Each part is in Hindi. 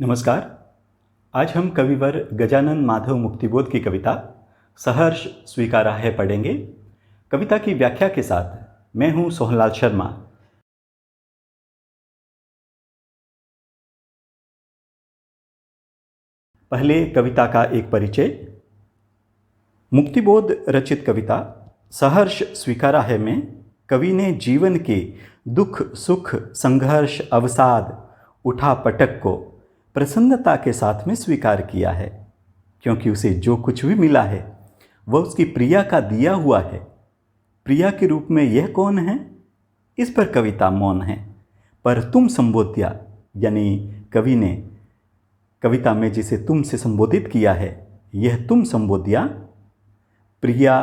नमस्कार। आज हम कविवर गजानन माधव मुक्तिबोध की कविता सहर्ष स्वीकारा है पढ़ेंगे। कविता की व्याख्या के साथ मैं हूं सोहनलाल शर्मा। पहले कविता का एक परिचय। मुक्तिबोध रचित कविता सहर्ष स्वीकारा है में कवि ने जीवन के दुख सुख संघर्ष अवसाद उठा पटक को प्रसन्नता के साथ में स्वीकार किया है, क्योंकि उसे जो कुछ भी मिला है वह उसकी प्रिया का दिया हुआ है। प्रिया के रूप में यह कौन है, इस पर कविता मौन है। पर तुम संबोध्या, यानी कवि ने कविता में जिसे तुम से संबोधित किया है, यह तुम संबोध्या प्रिया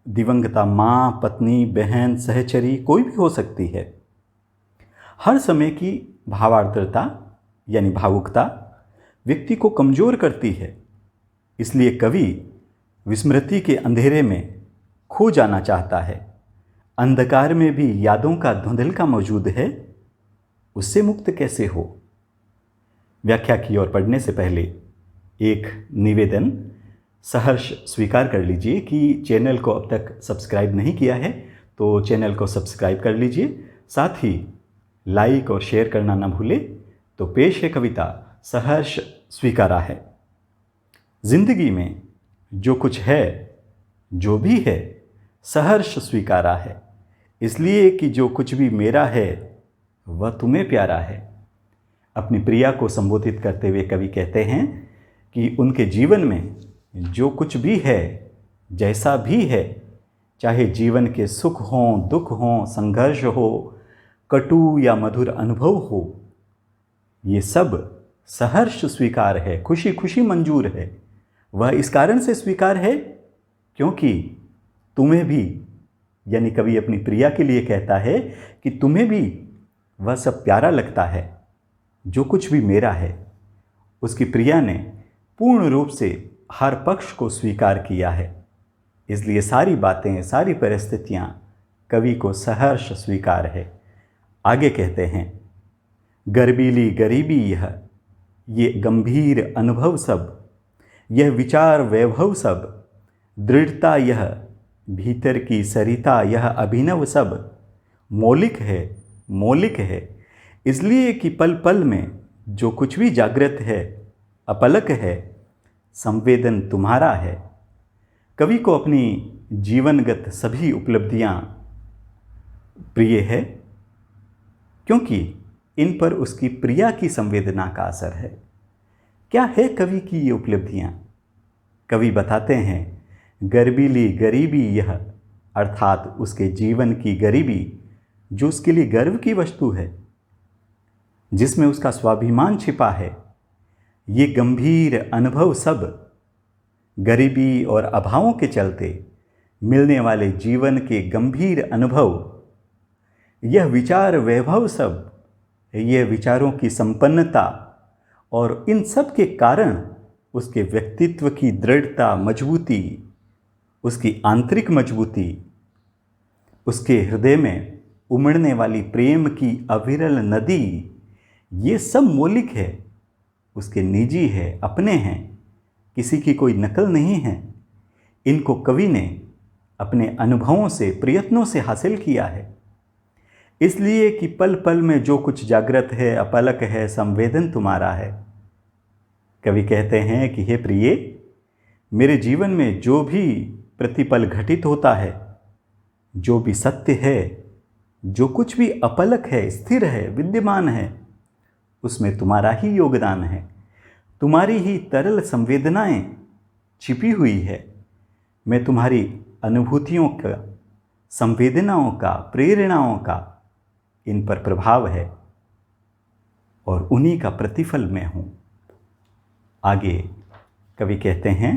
दिवंगता माँ पत्नी बहन सहचरी कोई भी हो सकती है। हर समय की भावार्द्रता यानी भावुकता व्यक्ति को कमजोर करती है, इसलिए कवि विस्मृति के अंधेरे में खो जाना चाहता है। अंधकार में भी यादों का धुंधलका मौजूद है, उससे मुक्त कैसे हो। व्याख्या की ओर पढ़ने से पहले एक निवेदन, सहर्ष स्वीकार कर लीजिए कि चैनल को अब तक सब्सक्राइब नहीं किया है तो चैनल को सब्सक्राइब कर लीजिए, साथ ही लाइक और शेयर करना ना भूले। तो पेश है कविता सहर्ष स्वीकारा है। जिंदगी में जो कुछ है जो भी है सहर्ष स्वीकारा है, इसलिए कि जो कुछ भी मेरा है वह तुम्हें प्यारा है। अपनी प्रिया को संबोधित करते हुए कवि कहते हैं कि उनके जीवन में जो कुछ भी है जैसा भी है, चाहे जीवन के सुख हों दुख हों संघर्ष हो कटु या मधुर अनुभव हो, ये सब सहर्ष स्वीकार है, खुशी खुशी मंजूर है। वह इस कारण से स्वीकार है क्योंकि तुम्हें भी, यानी कवि अपनी प्रिया के लिए कहता है कि तुम्हें भी वह सब प्यारा लगता है जो कुछ भी मेरा है। उसकी प्रिया ने पूर्ण रूप से हर पक्ष को स्वीकार किया है, इसलिए सारी बातें सारी परिस्थितियां कवि को सहर्ष स्वीकार है। आगे कहते हैं, गर्बीली गरीबी यह ये गंभीर अनुभव सब, यह विचार वैभव सब, दृढ़ता यह भीतर की सरिता यह अभिनव सब, मौलिक है इसलिए कि पल पल में जो कुछ भी जागृत है अपलक है, संवेदन तुम्हारा है। कवि को अपनी जीवनगत सभी उपलब्धियां प्रिय है क्योंकि इन पर उसकी प्रिया की संवेदना का असर है। क्या है कवि की ये उपलब्धियां? कवि बताते हैं, गर्बीली गरीबी यह, अर्थात उसके जीवन की गरीबी जो उसके लिए गर्व की वस्तु है, जिसमें उसका स्वाभिमान छिपा है। ये गंभीर अनुभव सब, गरीबी और अभावों के चलते मिलने वाले जीवन के गंभीर अनुभव, यह विचार वैभव सब, यह विचारों की संपन्नता, और इन सब के कारण उसके व्यक्तित्व की दृढ़ता मजबूती, उसकी आंतरिक मजबूती, उसके हृदय में उमड़ने वाली प्रेम की अविरल नदी, ये सब मौलिक है, उसके निजी है, अपने हैं, किसी की कोई नकल नहीं है। इनको कवि ने अपने अनुभवों से प्रयत्नों से हासिल किया है, इसलिए कि पल पल में जो कुछ जागृत है अपलक है, संवेदन तुम्हारा है। कवि कहते हैं कि हे प्रिय, मेरे जीवन में जो भी प्रतिपल घटित होता है, जो भी सत्य है, जो कुछ भी अपलक है, स्थिर है, विद्यमान है, उसमें तुम्हारा ही योगदान है, तुम्हारी ही तरल संवेदनाएं छिपी हुई है। मैं तुम्हारी अनुभूतियों का, संवेदनाओं का, प्रेरणाओं का इन पर प्रभाव है और उन्हीं का प्रतिफल मैं हूं। आगे कवि कहते हैं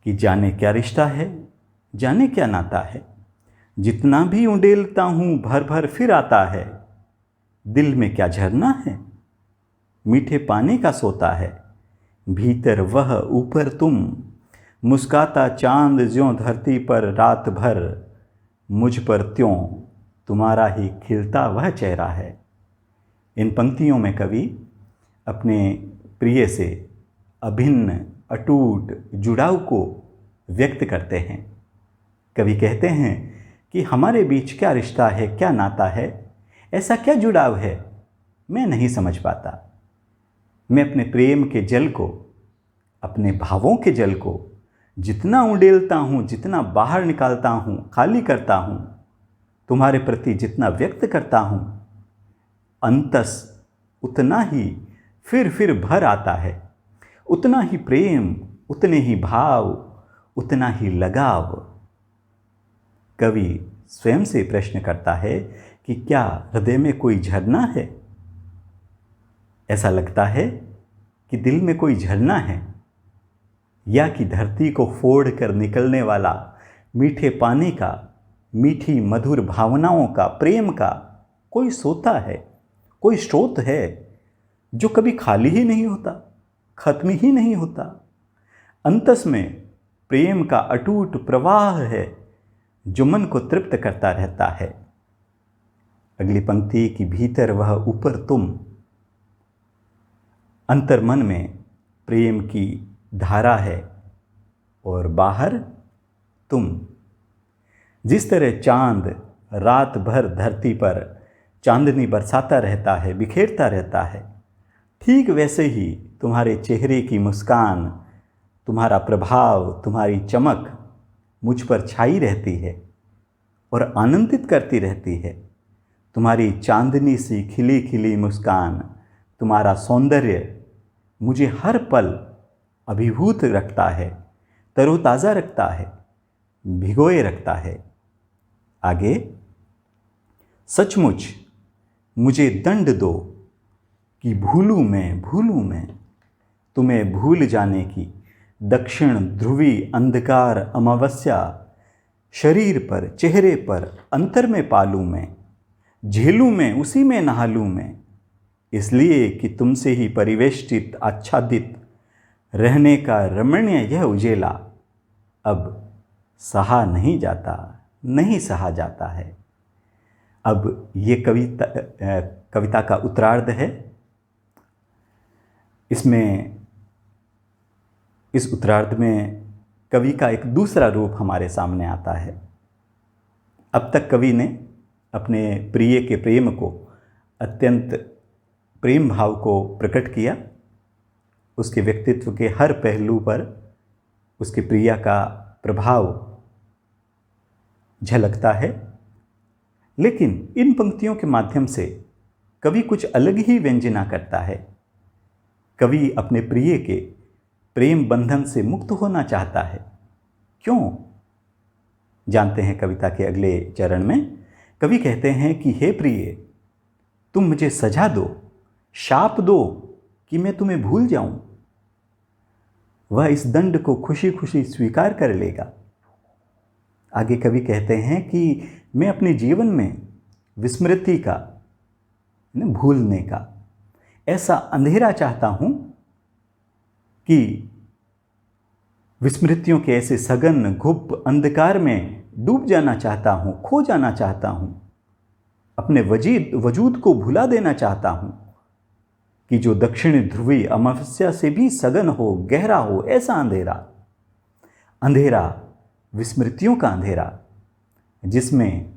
कि जाने क्या रिश्ता है, जाने क्या नाता है, जितना भी उंडेलता हूं भर भर फिर आता है। दिल में क्या झरना है, मीठे पानी का सोता है, भीतर वह ऊपर तुम, मुस्काता चांद ज्यों धरती पर रात भर, मुझ पर त्यों तुम्हारा ही खिलता वह चेहरा है। इन पंक्तियों में कवि अपने प्रिय से अभिन्न अटूट जुड़ाव को व्यक्त करते हैं। कवि कहते हैं कि हमारे बीच क्या रिश्ता है, क्या नाता है, ऐसा क्या जुड़ाव है, मैं नहीं समझ पाता। मैं अपने प्रेम के जल को, अपने भावों के जल को जितना उंडेलता हूँ, जितना बाहर निकालता हूँ, खाली करता हूँ, तुम्हारे प्रति जितना व्यक्त करता हूँ, अंतस उतना ही फिर भर आता है। उतना ही प्रेम, उतने ही भाव, उतना ही लगाव। कवि स्वयं से प्रश्न करता है कि क्या हृदय में कोई झरना है? ऐसा लगता है कि दिल में कोई झरना है, या कि धरती को फोड़ कर निकलने वाला मीठे पानी का, मीठी मधुर भावनाओं का, प्रेम का कोई सोता है, कोई स्रोत है जो कभी खाली ही नहीं होता, खत्म ही नहीं होता। अंतस में प्रेम का अटूट प्रवाह है जो मन को तृप्त करता रहता है। अगली पंक्ति की भीतर वह ऊपर तुम। अंतर मन में प्रेम की धारा है और बाहर तुम। जिस तरह चांद रात भर धरती पर चांदनी बरसाता रहता है, बिखेरता रहता है, ठीक वैसे ही तुम्हारे चेहरे की मुस्कान, तुम्हारा प्रभाव, तुम्हारी चमक मुझ पर छाई रहती है और आनंदित करती रहती है। तुम्हारी चांदनी सी खिली खिली मुस्कान, तुम्हारा सौंदर्य मुझे हर पल अभिभूत रखता है, तरोताज़ा रखता है, भिगोए रखता है। आगे, सचमुच मुझे दंड दो कि भूलूं मैं तुम्हें भूल जाने की दक्षिण ध्रुवी अंधकार अमावस्या शरीर पर, चेहरे पर, अंतर में पालूं मैं, झेलूं मैं, उसी में नहालूं मैं, इसलिए कि तुमसे ही परिवेष्टित आच्छादित रहने का रमणीय यह उजेला अब सहा नहीं जाता, नहीं सहा जाता है। अब ये कविता का उत्तरार्ध है। इस उत्तरार्ध में कवि का एक दूसरा रूप हमारे सामने आता है। अब तक कवि ने अपने प्रिय के प्रेम को, अत्यंत प्रेम भाव को प्रकट किया। उसके व्यक्तित्व के हर पहलू पर उसके प्रिया का प्रभाव झलकता है। लेकिन इन पंक्तियों के माध्यम से कवि कुछ अलग ही व्यंजना करता है। कवि अपने प्रिय के प्रेम बंधन से मुक्त होना चाहता है। क्यों? जानते हैं कविता के अगले चरण में। कवि कहते हैं कि हे प्रिय, तुम मुझे सजा दो, शाप दो कि मैं तुम्हें भूल जाऊं। वह इस दंड को खुशी खुशी स्वीकार कर लेगा। आगे कवि कहते हैं कि मैं अपने जीवन में विस्मृति का, भूलने का ऐसा अंधेरा चाहता हूं कि विस्मृतियों के ऐसे सघन गुप्त अंधकार में डूब जाना चाहता हूं, खो जाना चाहता हूं, अपने वजूद को भुला देना चाहता हूं कि जो दक्षिणी ध्रुवी अमावस्या से भी सघन हो, गहरा हो, ऐसा अंधेरा विस्मृतियों का अंधेरा, जिसमें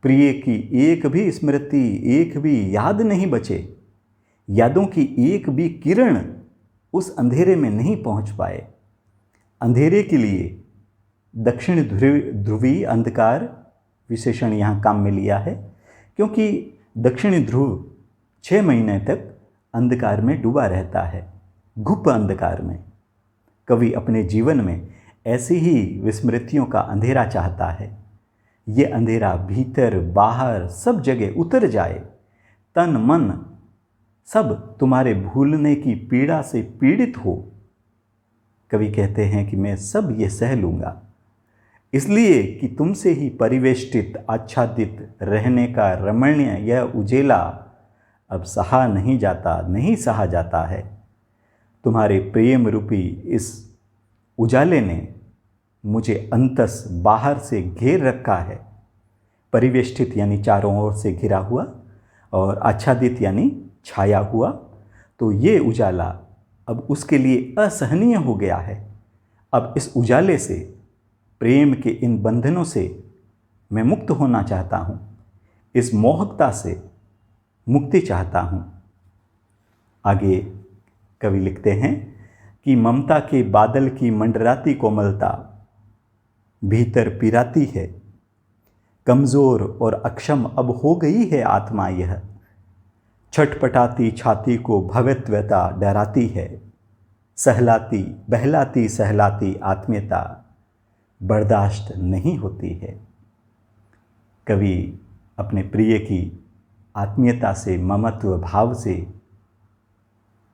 प्रिय की एक भी स्मृति, एक भी याद नहीं बचे, यादों की एक भी किरण उस अंधेरे में नहीं पहुंच पाए। अंधेरे के लिए दक्षिण ध्रुवी अंधकार विशेषण यहाँ काम में लिया है, क्योंकि दक्षिणी ध्रुव 6 महीने तक अंधकार में डूबा रहता है, गुप्त अंधकार में। कवि अपने जीवन में ऐसी ही विस्मृतियों का अंधेरा चाहता है। ये अंधेरा भीतर बाहर सब जगह उतर जाए, तन मन सब तुम्हारे भूलने की पीड़ा से पीड़ित हो। कवि कहते हैं कि मैं सब ये सह लूँगा, इसलिए कि तुमसे ही परिवेष्टित आच्छादित रहने का रमणीय यह उजेला अब सहा नहीं जाता, नहीं सहा जाता है। तुम्हारे प्रेम रूपी इस उजाले ने मुझे अंतस बाहर से घेर रखा है। परिवेष्टित यानी चारों ओर से घिरा हुआ, और आच्छादित यानी छाया हुआ। तो ये उजाला अब उसके लिए असहनीय हो गया है। अब इस उजाले से, प्रेम के इन बंधनों से मैं मुक्त होना चाहता हूँ, इस मोहकता से मुक्ति चाहता हूँ। आगे कवि लिखते हैं कि ममता के बादल की मंडराती कोमलता भीतर पिराती है, कमज़ोर और अक्षम अब हो गई है आत्मा यह, छटपटाती छाती को भवित्वता डराती है, सहलाती बहलाती सहलाती आत्मीयता बर्दाश्त नहीं होती है। कवि अपने प्रिय की आत्मीयता से, ममत्व भाव से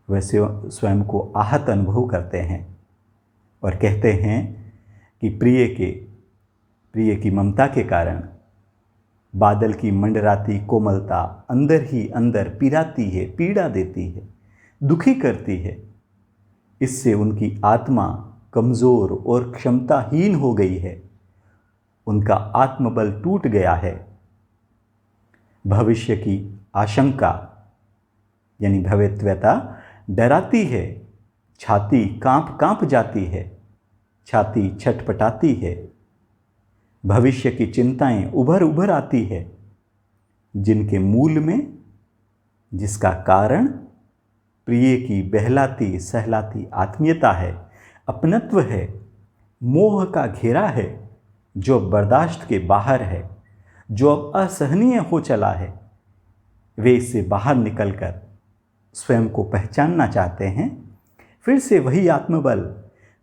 वैसे स्वयं को आहत अनुभव करते हैं और कहते हैं कि प्रिय की ममता के कारण बादल की मंडराती कोमलता अंदर ही अंदर पिराती है, पीड़ा देती है, दुखी करती है। इससे उनकी आत्मा कमज़ोर और क्षमताहीन हो गई है, उनका आत्मबल टूट गया है। भविष्य की आशंका यानी भविष्यता डराती है, छाती कांप कांप जाती है, छाती छटपटाती है, भविष्य की चिंताएं उभर उभर आती है, जिनके मूल में, जिसका कारण प्रिय की बहलाती सहलाती आत्मीयता है, अपनत्व है, मोह का घेरा है, जो बर्दाश्त के बाहर है, जो अब असहनीय हो चला है। वे इससे बाहर निकलकर स्वयं को पहचानना चाहते हैं, फिर से वही आत्मबल,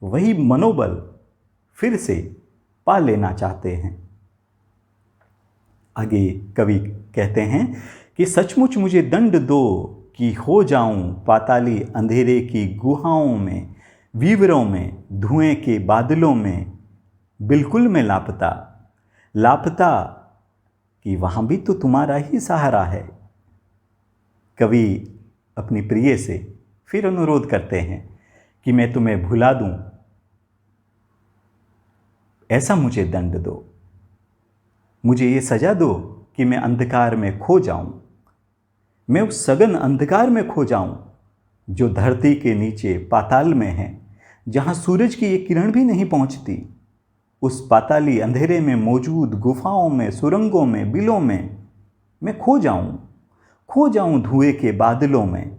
वही मनोबल फिर से पा लेना चाहते हैं। आगे कवि कहते हैं कि सचमुच मुझे दंड दो कि हो जाऊं पाताली अंधेरे की गुहाओं में, विवरों में, धुएं के बादलों में, बिल्कुल मैं लापता, लापता कि वहाँ भी तो तुम्हारा ही सहारा है। कवि अपनी प्रिय से फिर अनुरोध करते हैं कि मैं तुम्हें भुला दूं, ऐसा मुझे दंड दो, मुझे ये सजा दो कि मैं अंधकार में खो जाऊं, मैं उस सघन अंधकार में खो जाऊं जो धरती के नीचे पाताल में है, जहां सूरज की एक किरण भी नहीं पहुंचती। उस पाताली अंधेरे में मौजूद गुफाओं में, सुरंगों में, बिलों में मैं खो जाऊं धुएं के बादलों में,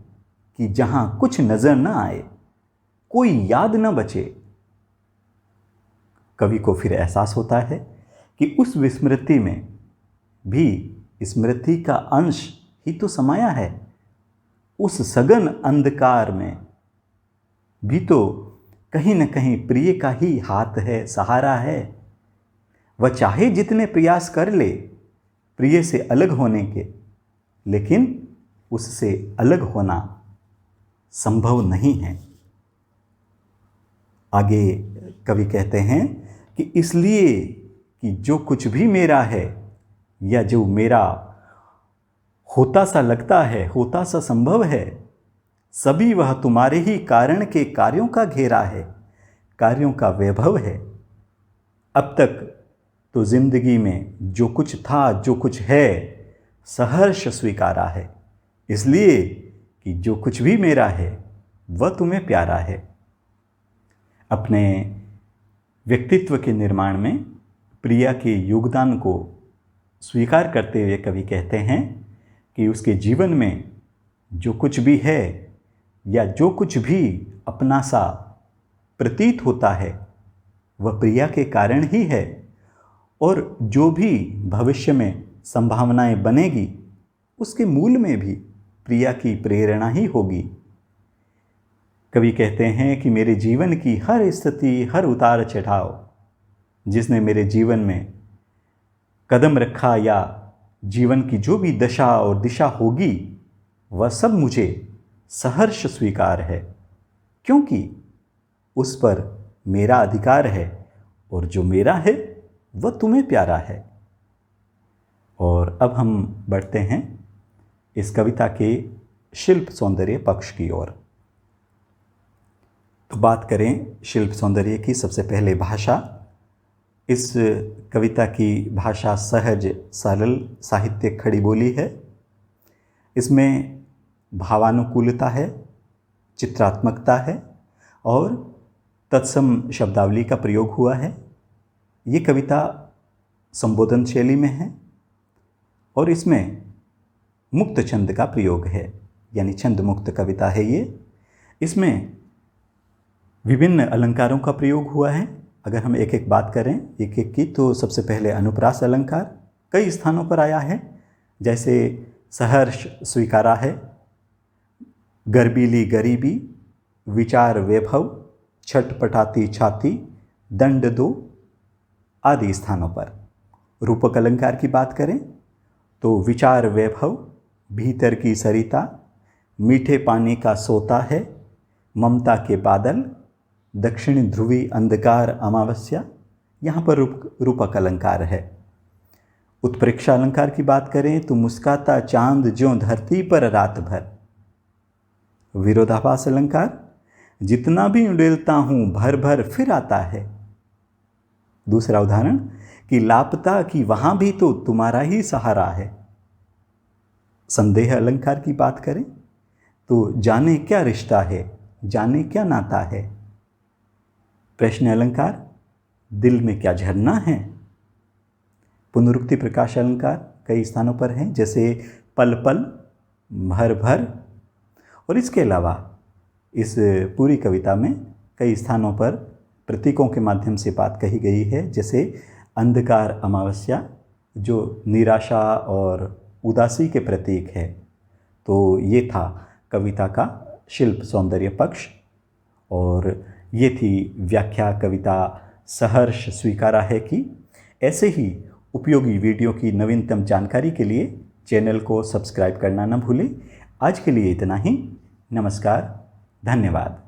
कि जहां कुछ नजर न आए, कोई याद न बचे। कवि को फिर एहसास होता है कि उस विस्मृति में भी स्मृति का अंश ही तो समाया है, उस सघन अंधकार में भी तो कहीं न कहीं प्रिय का ही हाथ है, सहारा है। वह चाहे जितने प्रयास कर ले प्रिय से अलग होने के, लेकिन उससे अलग होना संभव नहीं है। आगे कवि कहते हैं कि इसलिए कि जो कुछ भी मेरा है या जो मेरा होता सा लगता है, होता सा संभव है, सभी वह तुम्हारे ही कारण के कार्यों का घेरा है, कार्यों का वैभव है। अब तक तो जिंदगी में जो कुछ था, जो कुछ है, सहर्ष स्वीकारा है, इसलिए कि जो कुछ भी मेरा है वह तुम्हें प्यारा है। अपने व्यक्तित्व के निर्माण में प्रिया के योगदान को स्वीकार करते हुए कवि कहते हैं कि उसके जीवन में जो कुछ भी है या जो कुछ भी अपना सा प्रतीत होता है वह प्रिया के कारण ही है, और जो भी भविष्य में संभावनाएं बनेगी उसके मूल में भी प्रिया की प्रेरणा ही होगी। कवि कहते हैं कि मेरे जीवन की हर स्थिति, हर उतार चढ़ाव जिसने मेरे जीवन में कदम रखा या जीवन की जो भी दशा और दिशा होगी, वह सब मुझे सहर्ष स्वीकार है, क्योंकि उस पर मेरा अधिकार है, और जो मेरा है वह तुम्हें प्यारा है। और अब हम बढ़ते हैं इस कविता के शिल्प सौंदर्य पक्ष की ओर। तो बात करें शिल्प सौंदर्य की, सबसे पहले भाषा। इस कविता की भाषा सहज, सरल, साहित्यिक खड़ी बोली है। इसमें भावानुकूलता है, चित्रात्मकता है और तत्सम शब्दावली का प्रयोग हुआ है। ये कविता संबोधन शैली में है और इसमें मुक्त छंद का प्रयोग है, यानी छंद मुक्त कविता है ये। इसमें विभिन्न अलंकारों का प्रयोग हुआ है। अगर हम एक एक बात करें एक एक की, तो सबसे पहले अनुप्रास अलंकार कई स्थानों पर आया है, जैसे सहर्ष स्वीकारा है, गर्बीली गरीबी, विचार वैभव, छटपटाती छाती, दंड दो आदि स्थानों पर। रूपक अलंकार की बात करें तो विचार वैभव, भीतर की सरिता, मीठे पानी का सोता है, ममता के बादल, दक्षिण ध्रुवी अंधकार अमावस्या, यहाँ पर रूपक अलंकार है। उत्प्रेक्षा अलंकार की बात करें तो मुस्काता चांद ज्यों धरती पर रात भर। विरोधाभास अलंकार, जितना भी उड़ेलता हूं भर भर फिर आता है। दूसरा उदाहरण कि लापता कि वहां भी तो तुम्हारा ही सहारा है। संदेह अलंकार की बात करें तो जाने क्या रिश्ता है, जाने क्या नाता है। प्रश्न अलंकार, दिल में क्या झरना है। पुनरुक्ति प्रकाश अलंकार कई स्थानों पर हैं, जैसे पल पल, भर भर। और इसके अलावा इस पूरी कविता में कई स्थानों पर प्रतीकों के माध्यम से बात कही गई है, जैसे अंधकार अमावस्या जो निराशा और उदासी के प्रतीक है। तो ये था कविता का शिल्प सौंदर्य पक्ष, और ये थी व्याख्या कविता सहर्ष स्वीकारा है की। ऐसे ही उपयोगी वीडियो की नवीनतम जानकारी के लिए चैनल को सब्सक्राइब करना न भूलें। आज के लिए इतना ही। नमस्कार, धन्यवाद।